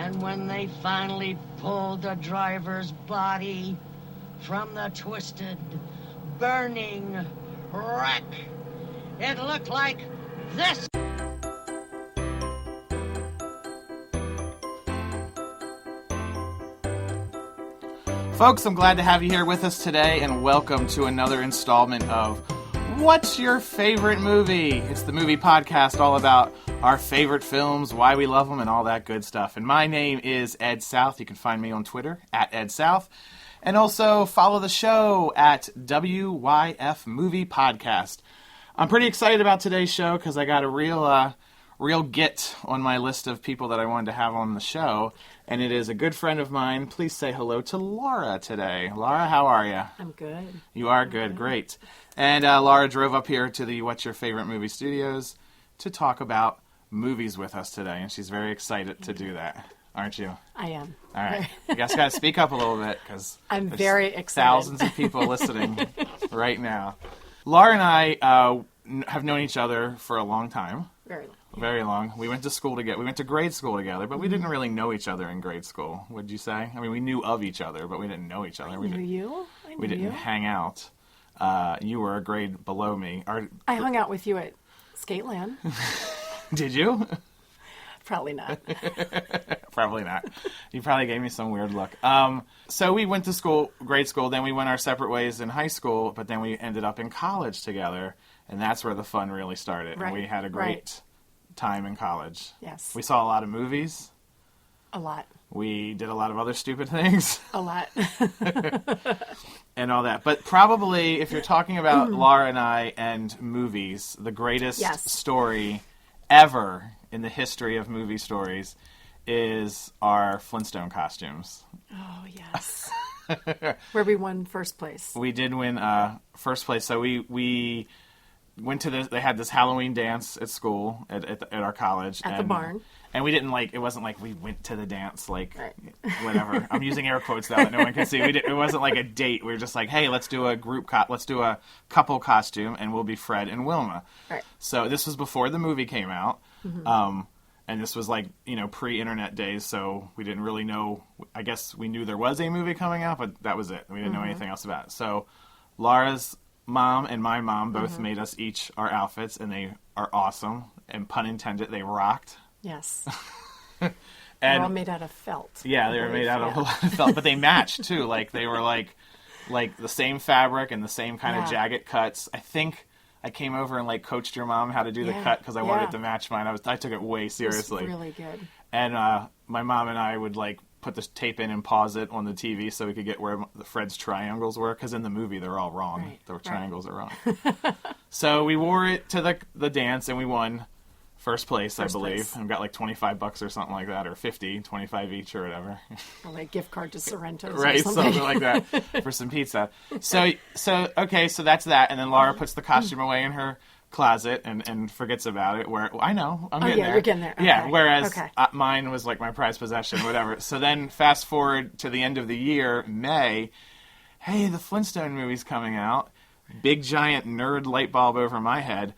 And when they finally pulled the driver's body from the twisted, burning wreck, it looked like this. Folks, I'm glad to have you here with us today, and welcome to another installment of What's Your Favorite Movie? It's the movie podcast all about our favorite films, why we love them, and all that good stuff. And my name is Ed South. You can find me on Twitter, @EdSouth. And also follow the show at WYF Movie Podcast. I'm pretty excited about today's show because I got a real get on my list of people that I wanted to have on the show. And it is a good friend of mine. Please say hello to Laura today. Laura, how are you? I'm good. You are good. Great. And Laura drove up here to the What's Your Favorite Movie Studios to talk about movies with us today. And she's very excited to do that. Aren't you? I am. All right. You guys got to speak up a little bit because I'm very excited. Thousands of people listening right now. Laura and I have known each other for a long time. Very long. Very long. We went to school together. We went to grade school together, but we didn't really know each other in grade school. Would you say? I mean, we knew of each other, but we didn't know each other. I knew you. We didn't hang out. You were a grade below me. I hung out with you at Skateland. Did you? Probably not. Probably not. You probably gave me some weird look. So we went to grade school, then we went our separate ways in high school, but then we ended up in college together, and that's where the fun really started. Right. And we had a great time in college. Yes. We saw a lot of movies. A lot. We did a lot of other stupid things. A lot. And all that. But probably, if you're talking about Laura and I and movies, the greatest story ever in the history of movie stories is our Flintstone costumes. Oh, yes. Where we won first place. We did win first place. So we went to they had this Halloween dance at school, at our college. At the barn. And we didn't it wasn't like we went to the dance, whatever. I'm using air quotes now that no one can see. It wasn't like a date. We were just like, hey, let's do a let's do a couple costume, and we'll be Fred and Wilma. Right. So this was before the movie came out. Mm-hmm. And this was pre-internet days, so we didn't really know. I guess we knew there was a movie coming out, but that was it. We didn't know anything else about it. So Laura's mom and my mom both made us each our outfits, and they are awesome. And pun intended, they rocked. Yes. And they're all made out of felt. Yeah, they were made out of a lot of felt, but they matched too. They were like the same fabric and the same kind of jagged cuts. I think I came over and coached your mom how to do the cut because I wanted it to match mine. I took it way seriously. It was really good. And my mom and I would put the tape in and pause it on the TV so we could get where Fred's triangles were, because in the movie they're all wrong. Right. The triangles are wrong. So we wore it to the dance and we won first place, I believe. And got $25 or something like that, or 50, 25 each or whatever. Or gift card to Sorrento's right, or something like that for some pizza. So that's that. And then Laura puts the costume away in her closet and forgets about it. Where I know I'm getting there. You're getting there. Okay. Yeah. Whereas mine was my prized possession, whatever. So then fast forward to the end of the year, May. Hey, the Flintstone movie's coming out. Big giant nerd light bulb over my head.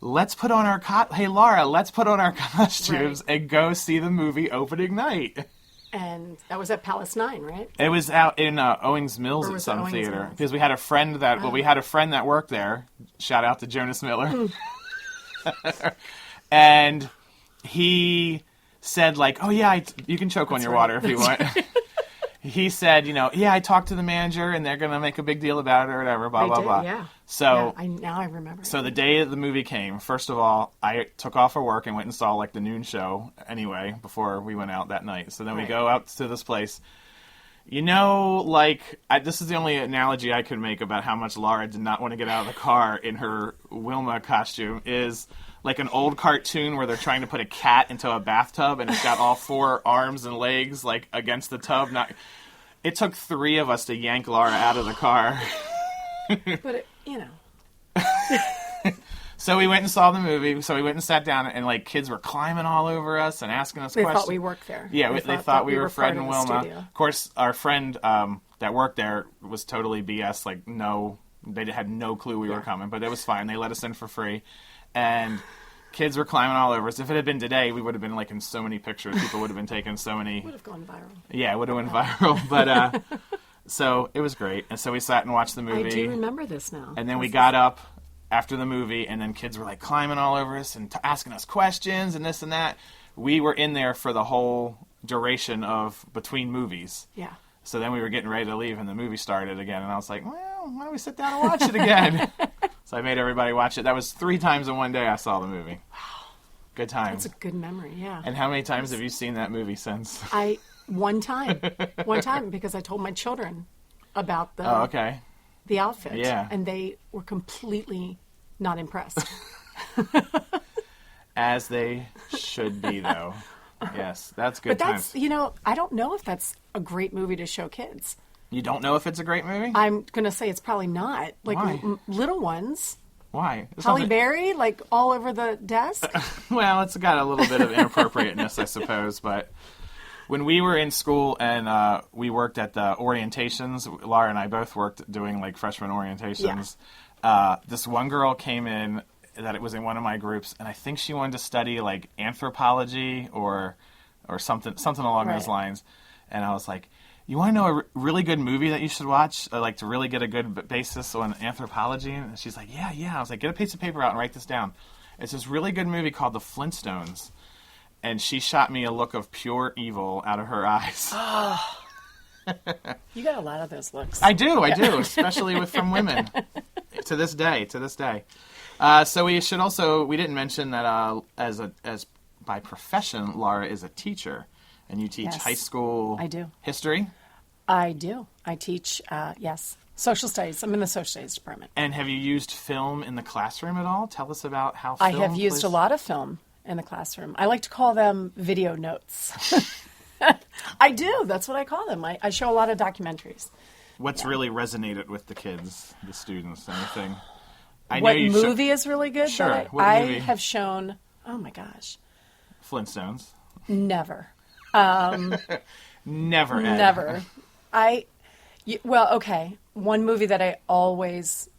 Let's put on our Hey Laura, let's put on our costumes and go see the movie opening night. And that was at Palace 9, right? It was out in Owings Mills at some theater because we had a friend that worked there. Shout out to Jonas Miller. And he said oh yeah, you can choke on your water if you want. He said, I talked to the manager and they're going to make a big deal about it or whatever, blah, blah, blah. Yeah. So now I remember. So the day the movie came, first of all, I took off of work and went and saw the noon show anyway before we went out that night. So then we go out to this place. This is the only analogy I could make about how much Laura did not want to get out of the car in her Wilma costume is an old cartoon where they're trying to put a cat into a bathtub and it's got all four arms and legs against the tub. It took 3 of us to yank Laura out of the car. But So we went and saw the movie. So we went and sat down, and kids were climbing all over us and asking us questions. They thought we worked there. Yeah, they thought we were Fred and Wilma. Studio. Of course, our friend that worked there was totally BS. No, they had no clue we were coming, but it was fine. They let us in for free, and Kids were climbing all over us. If it had been today, we would have been like in so many pictures. People would have been taking so many. Would have gone viral. Yeah, it would have went viral. But so it was great. And so we sat and watched the movie. I do remember this now. And then we got up after the movie, and then kids were like climbing all over us and asking us questions and this and that. We were in there for the whole duration of between movies. Yeah. So then we were getting ready to leave, and the movie started again. And I was like, well, why don't we sit down and watch it again? So I made everybody watch it. That was 3 times in one day I saw the movie. Wow. Good times. That's a good memory, yeah. And how many times have you seen that movie since? One time, because I told my children about the outfit. Yeah. And they were completely not impressed. As they should be, though. Yes, that's good times. But I don't know if that's a great movie to show kids. You don't know if it's a great movie? I'm going to say it's probably not. Like, Why? Little ones. Why? Halle Berry, like, all over the desk? Well, it's got a little bit of inappropriateness, I suppose, but when we were in school and we worked at the orientations, Laura and I both worked doing, like, freshman orientations, this one girl came in that it was in one of my groups, and I think she wanted to study, like, anthropology or something along those lines, and I was like, you want to know a really good movie that you should watch, like to really get a good basis on anthropology? And she's like, yeah. I was like, get a piece of paper out and write this down. It's this really good movie called The Flintstones. And she shot me a look of pure evil out of her eyes. Oh. You got a lot of those looks. I do, especially from women. To this day. So we didn't mention that as by profession, Laura is a teacher. And you teach high school history? I do. I teach, social studies. I'm in the social studies department. And have you used film in the classroom at all? Tell us about how film I have used a lot of film in the classroom. I like to call them video notes. I do. That's what I call them. I show a lot of documentaries. What's really resonated with the kids, the students, anything? What movie is really good? Sure. I have shown, oh my gosh. Flintstones. Never. Never. Ed. Never. Okay. One movie that I always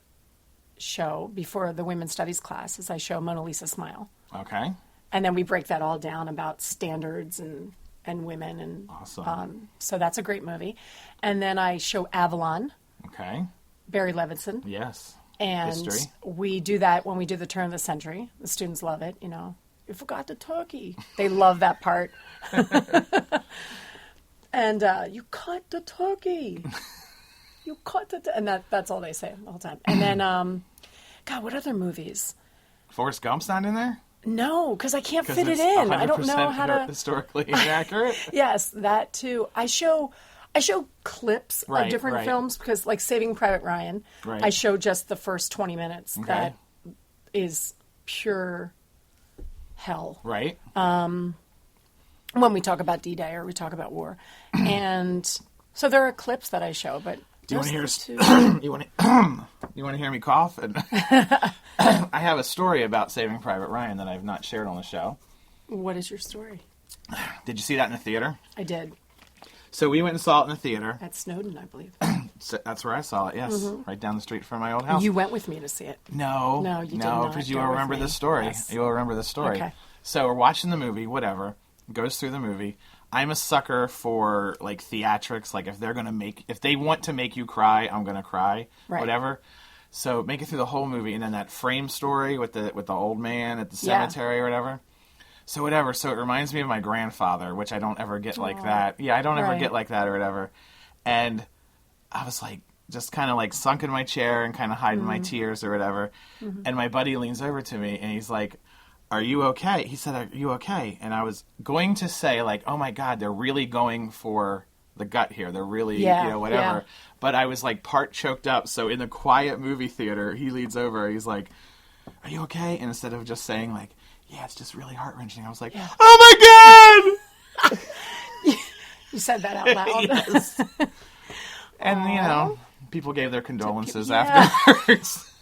show before the women's studies class is I show Mona Lisa Smile. Okay. And then we break that all down about standards and women. And awesome. So that's a great movie. And then I show Avalon. Okay. Barry Levinson. Yes. And history. We do that when we do the turn of the century. The students love it, You forgot the turkey. They love that part. And you cut the turkey. You cut the and that's all they say the whole time. And then, God, what other movies? Forrest Gump's not in there? No, because I can't fit it in. I don't know how to historically inaccurate. Yes, that too. I show clips of different films because, like Saving Private Ryan, I show just the first 20 minutes. Okay. That is pure hell. Right. When we talk about D-Day or we talk about war. And so there are clips that I show, but do you want to hear you want to hear me cough? I have a story about Saving Private Ryan that I've not shared on the show. What is your story? Did you see that in the theater? I did. So we went and saw it in the theater. At Snowden, I believe. So that's where I saw it, yes. Mm-hmm. Right down the street from my old house. You went with me to see it. No, you did not. No, because you will remember this story. Yes. You will remember this story. Okay. So we're watching the movie, whatever. Goes through the movie. I'm a sucker for, like, theatrics. Like, if they want to make you cry, I'm going to cry. Right. Whatever. So make it through the whole movie. And then that frame story with the old man at the cemetery or whatever. So whatever. So it reminds me of my grandfather, which I don't ever get like that. Yeah, I don't ever get like that or whatever. And I was like, just kind of like sunk in my chair and kind of hiding my tears or whatever. Mm-hmm. And my buddy leans over to me and he's like, "Are you okay?" He said, "Are you okay?" And I was going to say, like, "Oh my God, they're really going for the gut here. They're really, whatever." Yeah. But I was like part choked up. So in the quiet movie theater, he leans over. He's like, "Are you okay?" And instead of just saying like, "Yeah, it's just really heart-wrenching," I was like, "Oh my God!" You said that out loud. Yes. And, people gave their condolences afterwards.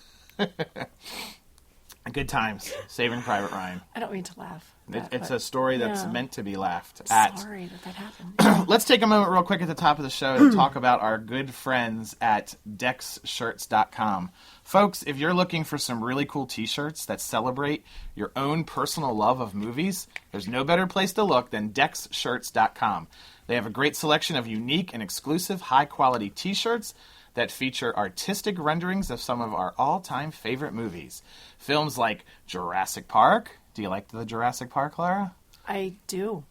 Good times. Saving Private Ryan. I don't mean to laugh. It's a story that's meant to be laughed at. Sorry that happened. Let's take a moment real quick at the top of the show to talk about our good friends at DexShirts.com. Folks, if you're looking for some really cool t-shirts that celebrate your own personal love of movies, there's no better place to look than DexShirts.com. They have a great selection of unique and exclusive high-quality t-shirts that feature artistic renderings of some of our all-time favorite movies. Films like Jurassic Park. Do you like the Jurassic Park, Lara? I do.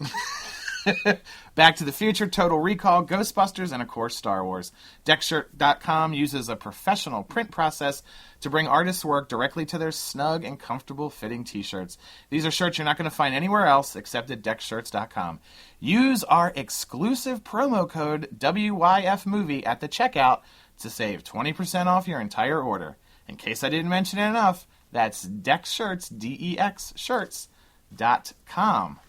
Back to the Future, Total Recall, Ghostbusters, and of course Star Wars. DexShirt.com uses a professional print process to bring artists' work directly to their snug and comfortable fitting t-shirts. These are shirts you're not going to find anywhere else except at DexShirts.com. Use our exclusive promo code WYFMovie at the checkout to save 20% off your entire order. In case I didn't mention it enough, that's DexShirts, D-E-X, shirts.com.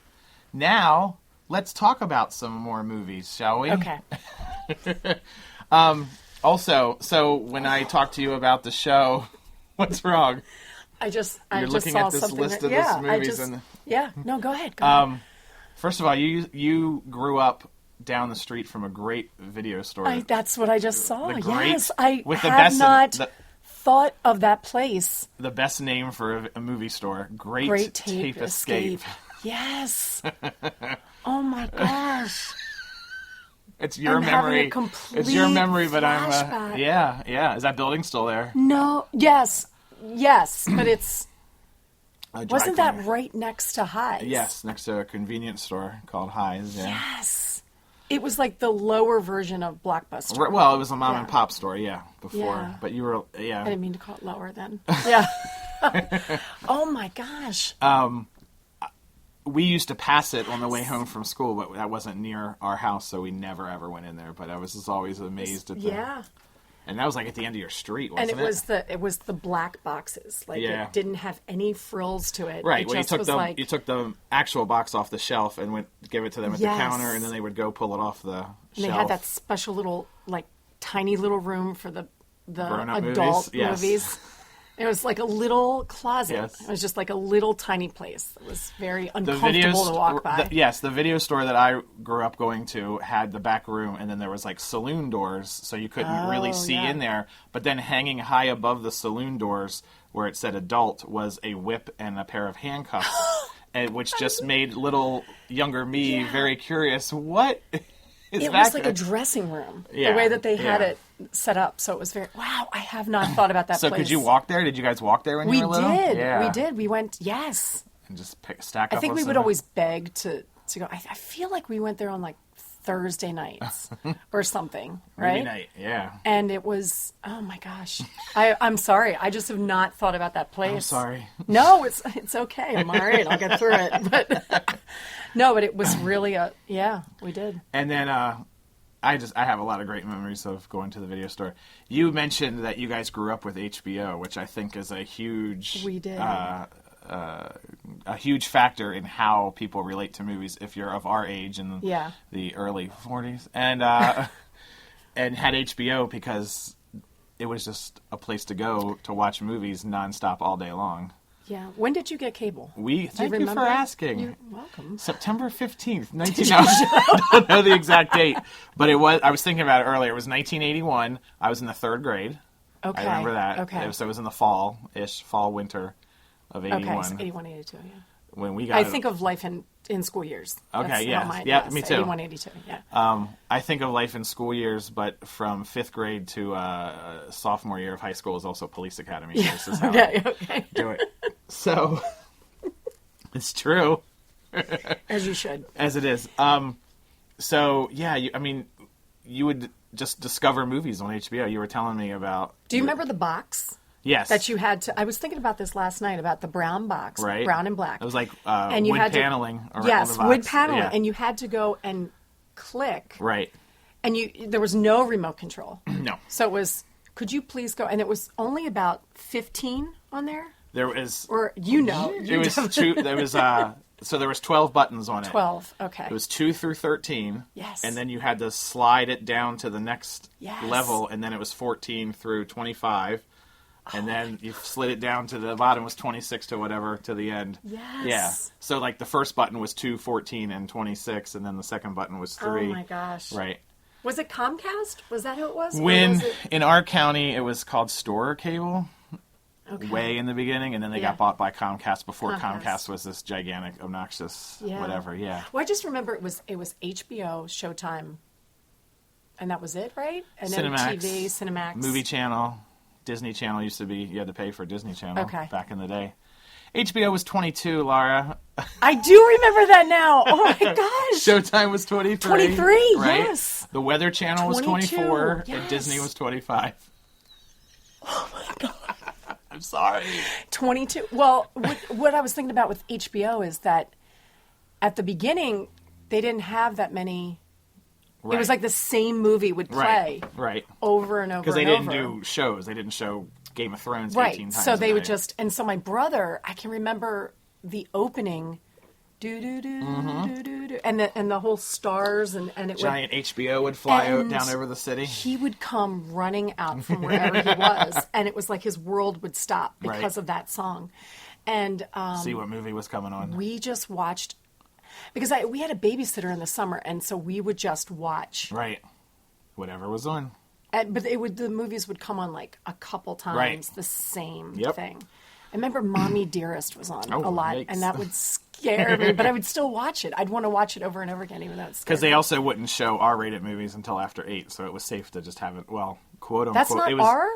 Now, let's talk about some more movies, shall we? Okay. Also, so when I talked to you about the show, what's wrong? I just looking saw at this something list that, of this movies. No, go ahead. First of all, you grew up down the street from a great video store. That's what I just saw. Yes, with not thought of that place. The best name for a movie store. Great Tape Escape. Yes. Oh my gosh. It's your I'm memory. It's your memory, but flashback. I'm yeah. Is that building still there? No. Yes, but it's. Wasn't that right next to High's? Yes, next to a convenience store called High's. Yeah. Yes. It was like the lower version of Blockbuster. Well, it was a mom and pop store, before. Yeah. But you were, I didn't mean to call it lower then. Yeah. Oh my gosh. We used to pass it on the way home from school, but that wasn't near our house, so we never ever went in there. But I was just always amazed at that. And that was like at the end of your street, wasn't it? And it was the black boxes. Like it didn't have any frills to it. Right. It You took the actual box off the shelf and give it to them at the counter, and then they would go pull it off the shelf. And they had that special little, like, tiny little room for the grown-up adult movies. movies. It was like a little closet. Yes. It was just like a little tiny place. It was very uncomfortable to walk by. The video store that I grew up going to had the back room, and then there was like saloon doors, so you couldn't really see in there. But then hanging high above the saloon doors, where it said adult, was a whip and a pair of handcuffs, which just made little younger me very curious. What is it that? was like a dressing room, the way that they had it set up. So it was very, wow, I have not thought about that place. So could you walk there? Did you guys walk there when you were little? We did. We went, yes. And just stack up. I think we would always beg to go. I feel like we went there on like Thursday nights or something, right? Movie night, yeah. And it was, oh my gosh. I'm sorry. I just have not thought about that place. I'm sorry. No, it's okay. I'm all right. I'll get through it. But no, but it was really we did. And then I have a lot of great memories of going to the video store. You mentioned that you guys grew up with HBO, which I think is a huge a huge factor in how people relate to movies if you're of our age in the early 40s and had HBO, because it was just a place to go to watch movies nonstop all day long. Yeah. When did you get cable? Thank you for asking. You're welcome. September 15th, I don't know the exact date, but I was thinking about it earlier. It was 1981. I was in the third grade. Okay. I remember that. Okay. So it was in the fall, winter of 81. Okay, so 81, 82, yeah. When we got I think of life in school years. Okay, That's me too. 81, 82, yeah. I think of life in school years, but from 5th grade to sophomore year of high school is also police academy. Yeah. This is how I do it. So, it's true. As you should. As it is. So, yeah, you would just discover movies on HBO. You were telling me about... Do you remember the box? Yes. That you had to... I was thinking about this last night, about the brown box. Right. Brown and black. It was like and you wood had paneling around yes, the box. wood paneling. Yeah. And you had to go and click. Right. And there was no remote control. No. So it was, could you please go? And it was only about 15 on there? There was... Or, it was two... There was... So there was 12 buttons on it. 12, okay. It was 2 through 13. Yes. And then you had to slide it down to the next level, and then it was 14 through 25. And then you slid it down to the bottom was 26 to whatever to the end. Yes. Yeah. So like the first button was 2, 14, and 26, and then the second button was 3. Oh my gosh. Right. Was it Comcast? Was that who it was? When in our county it was called Store Cable. Okay. Way in the beginning, and then they got bought by Comcast before Comcast was this gigantic, obnoxious whatever. Yeah. Well, I just remember it was HBO, Showtime, and that was it, right? And Cinemax, MTV, Cinemax, Movie Channel, Disney Channel used to be. You had to pay for Disney Channel back in the day. HBO was 22, Laura. I do remember that now. Oh my gosh. Showtime was 23. 23, right? yes. The Weather Channel was 24, yes. and Disney was 25. Oh my god. I'm sorry. 22. Well, what I was thinking about with HBO is that at the beginning, they didn't have that many. Right. It was like the same movie would play over and over because they didn't do shows. They didn't show Game of Thrones 18 times so they a would day. just, and so my brother, I can remember the opening, do do do do do do, and the whole stars and it giant HBO would fly down over the city. He would come running out from wherever he was, and it was like his world would stop because of that song. And see what movie was coming on. We just watched because we had a babysitter in the summer, and so we would just watch whatever was on. But the movies would come on like a couple times, the same thing. I remember Mommy Dearest was on a lot, and that would scare me, but I would still watch it. I'd want to watch it over and over again, even though it's because they also wouldn't show R-rated movies until after 8, so it was safe to just have it, well, quote unquote. That's not R?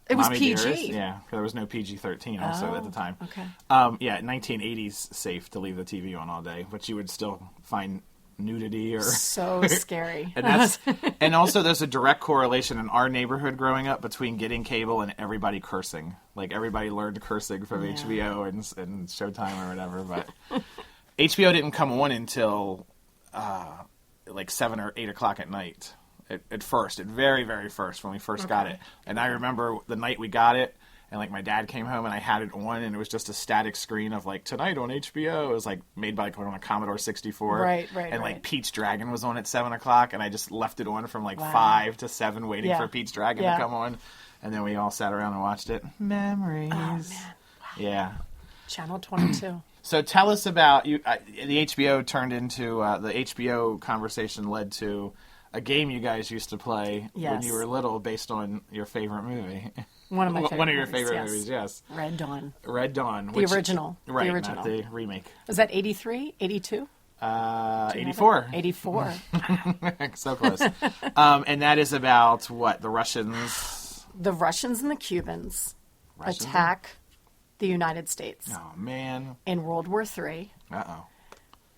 It was Mommy PG. Dearest, yeah, there was no PG-13 also at the time. Okay. 1980s safe to leave the TV on all day, but you would still find nudity or so scary. and also there's a direct correlation in our neighborhood growing up between getting cable and everybody cursing. Like everybody learned cursing from HBO and Showtime or whatever, but HBO didn't come on until like 7 or 8 o'clock at night. At very, very first, when we first got it. And I remember the night we got it, and like my dad came home and I had it on, and it was just a static screen of like tonight on HBO. It was like made by like on a Commodore 64. Right. And like Pete's Dragon was on at 7 o'clock, and I just left it on from like 5 to 7 waiting for Pete's Dragon to come on. And then we all sat around and watched it. Memories. Oh, man. Wow. Yeah. Channel 22. So tell us about you. The HBO turned into the HBO conversation led to a game you guys used to play when you were little, based on your favorite movie. One of my favorite One of your favorite movies, yes. Red Dawn. Red Dawn. The original. Right, the original. Not the remake. Was that 83? 82? 84. 84. So close. And that is about what? The Russians? The Russians and the Cubans attack the United States. Oh, man. In World War III. Uh-oh.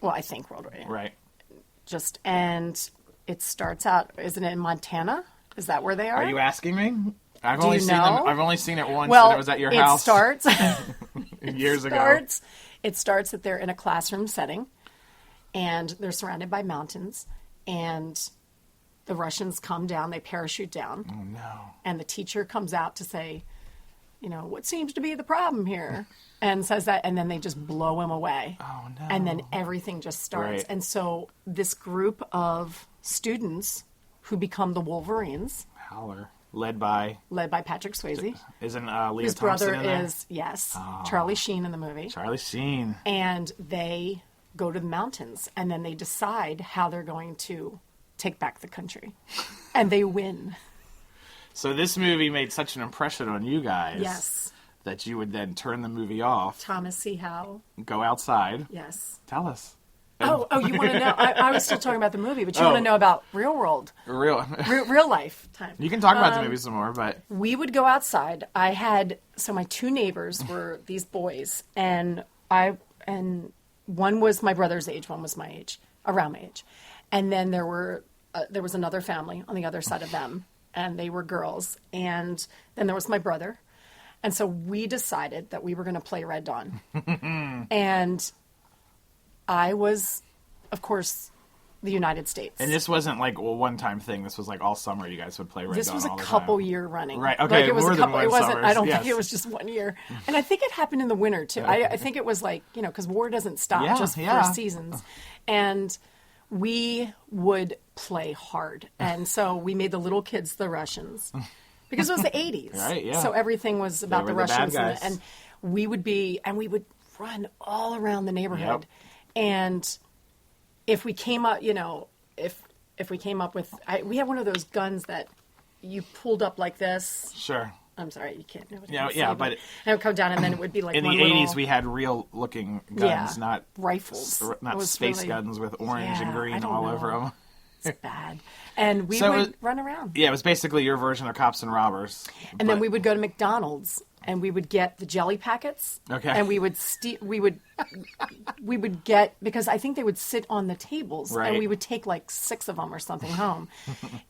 Well, I think World War III. Right. And it starts out, isn't it in Montana? Is that where they are? Are you asking me? I've Do only you seen know? them. I've only seen it once, well, and it was at your house. It starts years ago. It starts that they're in a classroom setting, and they're surrounded by mountains, and the Russians come down. They parachute down. Oh no! And the teacher comes out to say, what seems to be the problem here, and says that, and then they just blow him away. Oh no! And then everything just starts. Right. And so this group of students who become the Wolverines. Howler. Led by Patrick Swayze. Isn't Leah His Thompson brother in there? is, Charlie Sheen in the movie. Charlie Sheen. And they go to the mountains, and then they decide how they're going to take back the country. And they win. So this movie made such an impression on you guys. Yes. That you would then turn the movie off. Thomas C. Howell. Go outside. Yes. Tell us. Oh, you want to know? I was still talking about the movie, but you want to know about real world. Real life time. You can talk about the movie some more, but... We would go outside. So my two neighbors were these boys, and one was my brother's age, one was my age, around my age. And then there was another family on the other side of them, and they were girls. And then there was my brother. And so we decided that we were going to play Red Dawn. And I was, of course, the United States. And this wasn't like a one-time thing. This was like all summer you guys would play Red Dawn all the time. This was a couple year running. Right, okay, it was more a than couple. one It wasn't. summers. I don't Yes. think it was just 1 year. And I think it happened in the winter too. I think it was like because war doesn't stop just for seasons, and we would play hard. And so we made the little kids the Russians, Because it was the 80s. Right, yeah. So everything was about the were the bad Russians. guys. And we would run all around the neighborhood. Yep. And if we came up, if we came up with, we had one of those guns that you pulled up like this. Sure. I'm sorry, you can't know what Yeah, I'm yeah, saying, but and it would come down, and then it would be like in the one 80s, little, we had real-looking guns, not rifles, not It was space really- guns with orange and I green don't all know. over them. It's bad, and we So would it- run around, Yeah, it was basically your version of Cops and Robbers. and then we would go to McDonald's, and we would get the jelly packets, Okay. and we would get, because I think they would sit on the tables, Right. and we would take like 6 of them or something home,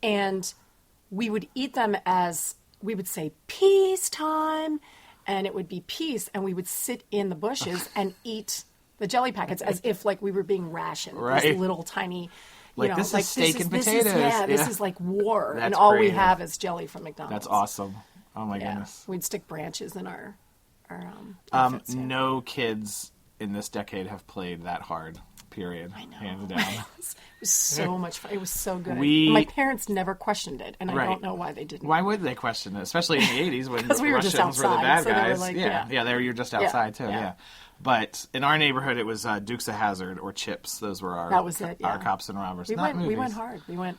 and we would eat them as we would say peace time, and it would be peace, and we would sit in the bushes and eat the jelly packets as if like we were being rationed. Right. These little tiny, Like, this is steak and potatoes. This Yeah. is like war, That's and all we creative. have is jelly from McDonald's. That's awesome. Oh my Yeah. goodness. We'd stick branches in our outfits, yeah. No kids in this decade have played that hard. Period. I know. Hands down. It was so much fun. It was so good. We- My parents never questioned it, and I Right. don't know why they didn't. Why would they question it? Especially in the 80s when the 'Cause we were just Russians were the outside, bad so they were guys. like, yeah, you're just outside too. yeah. Yeah. But in our neighborhood, it was Dukes of Hazzard or Chips. Those were our That was it, our yeah. Cops and Robbers. We Not went. movies. We went hard. We went.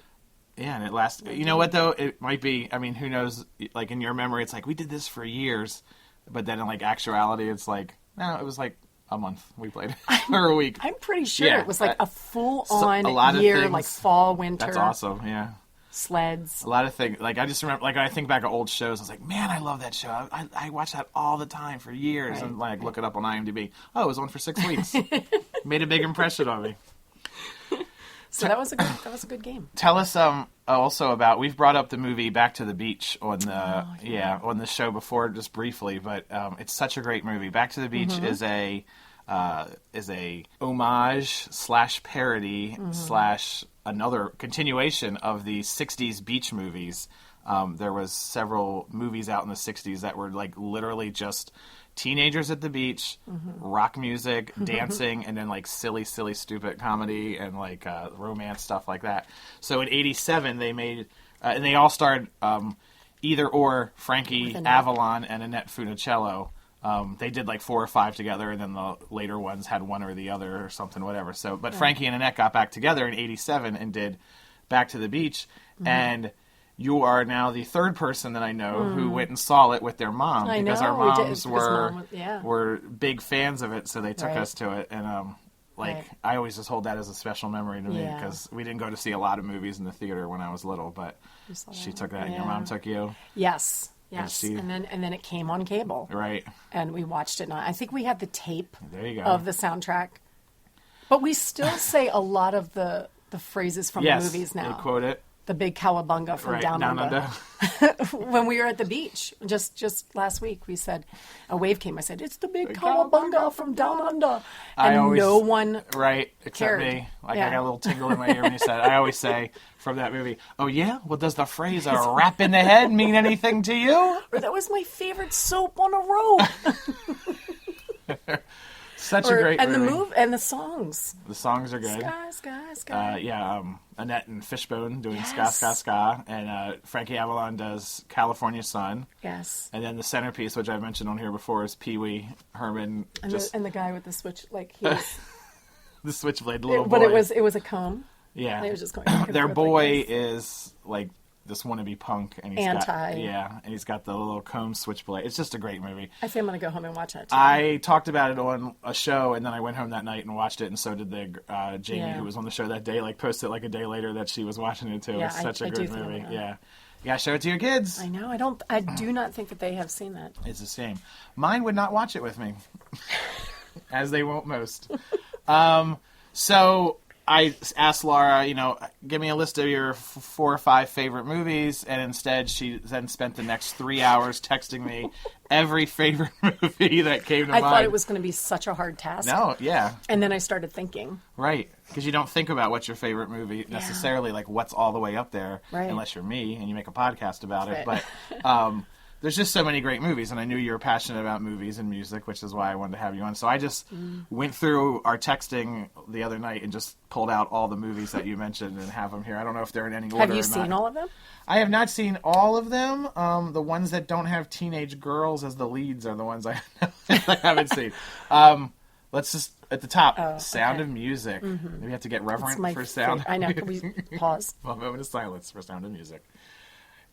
Yeah, and it lasted. You know what though? It might be. I mean, who knows? Like in your memory, it's like we did this for years, but then in like actuality, it's like no, it was like a month we played or a week. I'm pretty sure Yeah, it was like a full so on a lot of year, things- like fall, winter. That's awesome. Yeah. Sleds. A lot of things. Like I just remember, like when I think back of old shows, I was like, man, I love that show. I watched that all the time for years, Right. and like look it up on IMDb. Oh, it was on for 6 weeks. Made a big impression on me. So that was a good game. Tell us also about, we've brought up the movie Back to the Beach on the on the show before just briefly, but it's such a great movie. Back to the Beach is a homage / parody / another continuation of the 60s beach movies. There was several movies out in the 60s that were like literally just teenagers at the beach, rock music, dancing, and then like silly, stupid comedy and like romance stuff like that. So in '87 they made, and they all starred either or Frankie Avalon and Annette Funicello. They did like 4 or 5 together, and then the later ones had one or the other or something, whatever. So, but Frankie and Annette got back together in '87 and did Back to the Beach, and you are now the third person that I know who went and saw it with their mom, I because know, our we did, moms because were Mom was- were big fans of it, so they took Right. us to it, and Right. I always just hold that as a special memory to me, Yeah. because we didn't go to see a lot of movies in the theater when I was little, but saw she that took one. that, and your Yeah. mom took you, Yes. she- And then it came on cable, right? and we watched it. And I think we had the tape There you go. of the soundtrack, but we still say a lot of the phrases from Yes, the movies now. they quote it. The big cowabunga from Right, Down Under. When we were at the beach, just last week, we said, a wave came. I said, it's the big cowabunga from Down Under. I And always- no one, Right, except cared. me. Like Yeah. I got a little tingle in my ear when you said it. I always say from that movie, oh yeah? Well, does the phrase a rap in the head mean anything to you? or that was my favorite soap on a rope. Such a great and movie. and the songs. The songs are good. Sky, sky, sky. Annette and Fishbone doing Ska, Yes. Ska, Ska. And Frankie Avalon does California Sun. Yes. And then the centerpiece, which I've mentioned on here before, is Pee Wee Herman. And, Just the guy with the switch, like he was, the switchblade, the little boy. but it was a comb. Yeah. And it was just going back and Their forth boy like this. is like this wannabe punk, and he's Anti. and he's got the little comb switchblade. It's just a great movie. I think I'm going to go home and watch that too. I talked about it on a show, and then I went home that night and watched it, and so did the Jamie, Yeah. who was on the show that day. Like posted like a day later that she was watching it too. Yeah, It's such a I do good think movie. about that. Yeah, you gotta show it to your kids. I know. I do not think that they have seen that. It's a shame. Mine would not watch it with me, as they won't most. So I asked Laura, give me a list of your 4 or 5 favorite movies, and instead she then spent the next 3 hours texting me every favorite movie that came to I mind. thought it was going to be such a hard task. No, yeah. And then I started thinking. Right, because you don't think about what's your favorite movie necessarily, like what's all the way up there, Right. unless you're me and you make a podcast about it. Right. But there's just so many great movies, and I knew you were passionate about movies and music, which is why I wanted to have you on. So I just went through our texting the other night and just pulled out all the movies that you mentioned and have them here. I don't know if they're in any order. Have you seen all of them? I have not seen all of them. The ones that don't have teenage girls as the leads are the ones I haven't seen. Let's just, at the top, Sound of Music. Mm-hmm. We have to get reverent for Sound of Music. I know. Can we pause? A moment of silence for Sound of Music.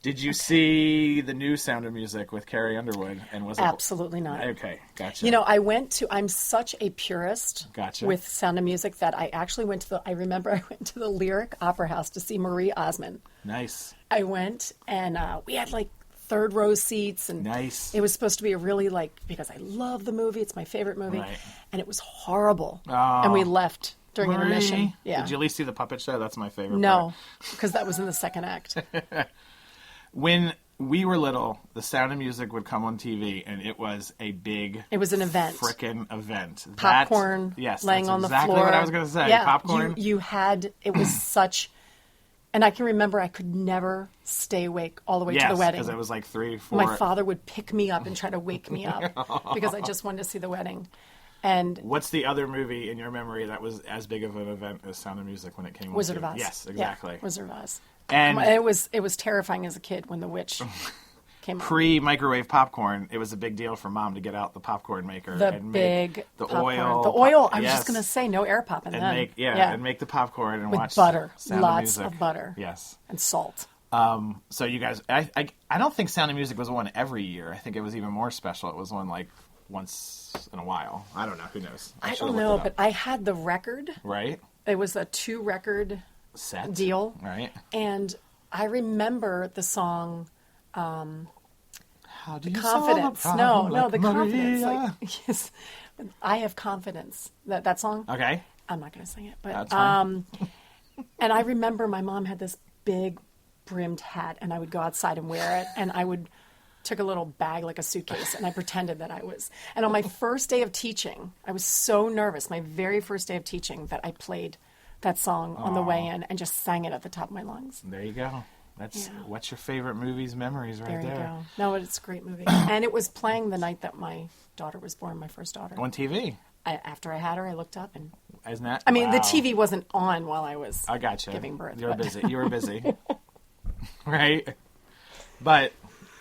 Did you see the new Sound of Music with Carrie Underwood? And was Absolutely not. Okay, gotcha. You know, I'm such a purist with Sound of Music that I actually I remember I went to the Lyric Opera House to see Marie Osmond. Nice. I went, and we had like third row seats, and nice. It was supposed to be a really because I love the movie. It's my favorite movie. Right. And it was horrible. Oh, and we left during intermission. Yeah. Did you at least see the puppet show? That's my favorite No, because that was in the second act. When we were little, the Sound of Music would come on TV, and it was a big... It was an event. Frickin' event. Popcorn, laying on the floor. Exactly what I was going to say. Yeah, Popcorn. It was such... And I can remember I could never stay awake all the way to the wedding. Because it was like 3, 4... My father would pick me up and try to wake me up because I just wanted to see the wedding. And what's the other movie in your memory that was as big of an event as Sound of Music when it came on? Wizard of Oz. Yes, exactly. Yeah, Wizard of Oz. And it was terrifying as a kid when the witch came on. Pre-microwave popcorn, it was a big deal for Mom to get out the popcorn maker and make the popcorn. oil. The oil. I was just going to say no air pop in that. And make the popcorn and with watch butter, Sound lots of Music. Of butter. Yes, and salt. So you guys, I don't think Sound of Music was one every year. I think it was even more special. It was one like once in a while. I don't know. Who knows? I don't know, but I had the record. Right. It was a 2-record set deal. Right. And I remember the song. How do you Confidence? Solve a no, like the Maria? Confidence. Yes, I have confidence. That song. Okay. I'm not going to sing it, but that's fine. And I remember my mom had this big brimmed hat, and I would go outside and wear it, and I would took a little bag like a suitcase, and I pretended that I was. And on my first day of teaching, I was so nervous. My very first day of teaching, that I played that song on the way in and just sang it at the top of my lungs. There you go. That's what's your favorite movie's memories right there. There you go. No, it's a great movie. And it was playing the night that my daughter was born, my first daughter. On TV? After I had her, I looked up and... Isn't that? I mean, the TV wasn't on while I was giving birth. You were busy. You were busy. Right? But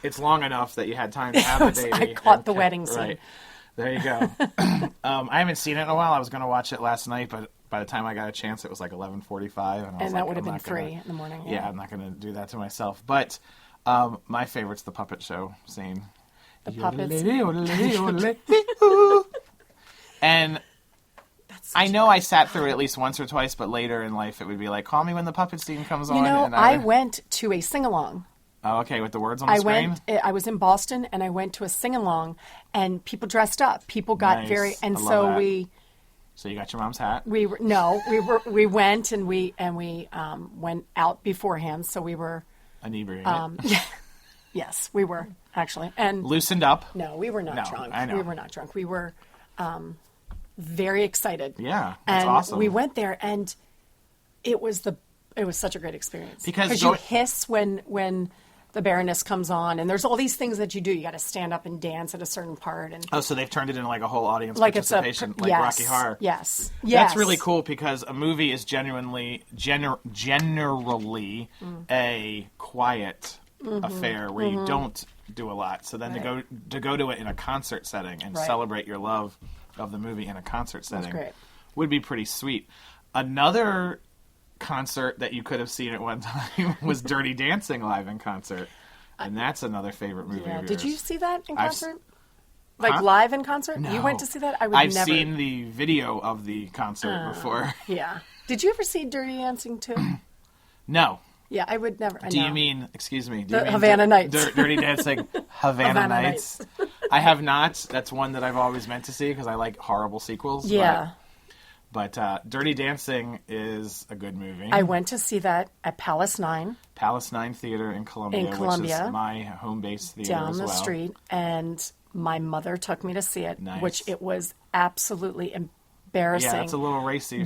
it's long enough that you had time to have the baby. I caught the wedding scene. Right. There you go. I haven't seen it in a while. I was going to watch it last night, but by the time I got a chance, it was like 11:45, and that would have been 3 in the morning. Yeah, I'm not going to do that to myself. But my favorite's the puppet show scene. The puppets. And I know I sat through it at least once or twice, but later in life it would be like, call me when the puppet scene comes on. You know, I went to a sing-along. Oh, okay, with the words on the screen? I was in Boston, and I went to a sing-along, and people dressed up. People got nice. and so that. So you got your mom's hat? We went and we went out beforehand, so we were inebriated. Yes, we were actually, and loosened up. No, we were not drunk. I know. We were not drunk. We were very excited. Yeah, that's and awesome. We went there, and it was such a great experience because you hiss when the Baroness comes on, and there's all these things that you do. You got to stand up and dance at a certain part. And so they've turned it into like a whole audience participation, like yes, Rocky Horror. Yes, that's really cool because a movie is generally a quiet affair where you don't do a lot. So then to go to it in a concert setting and celebrate your love of the movie in a concert setting would be pretty sweet. Another concert that you could have seen at one time was Dirty Dancing live in concert, and that's another favorite movie of yours. Did you see that in concert? Live in concert? No. You went to see that? I've seen the video of the concert before. Yeah. Did you ever see Dirty Dancing too? No. Yeah, I would never. Do you mean, excuse me, Havana Nights? Dirty Dancing Havana Nights. I have not. That's one that I've always meant to see because I like horrible sequels. Yeah. But Dirty Dancing is a good movie. I went to see that at Palace 9. Palace 9 Theater in Columbia, which is my home base theater down as well. the street. And my mother took me to see it, nice. Which it was absolutely embarrassing. Yeah, it's a little racy. I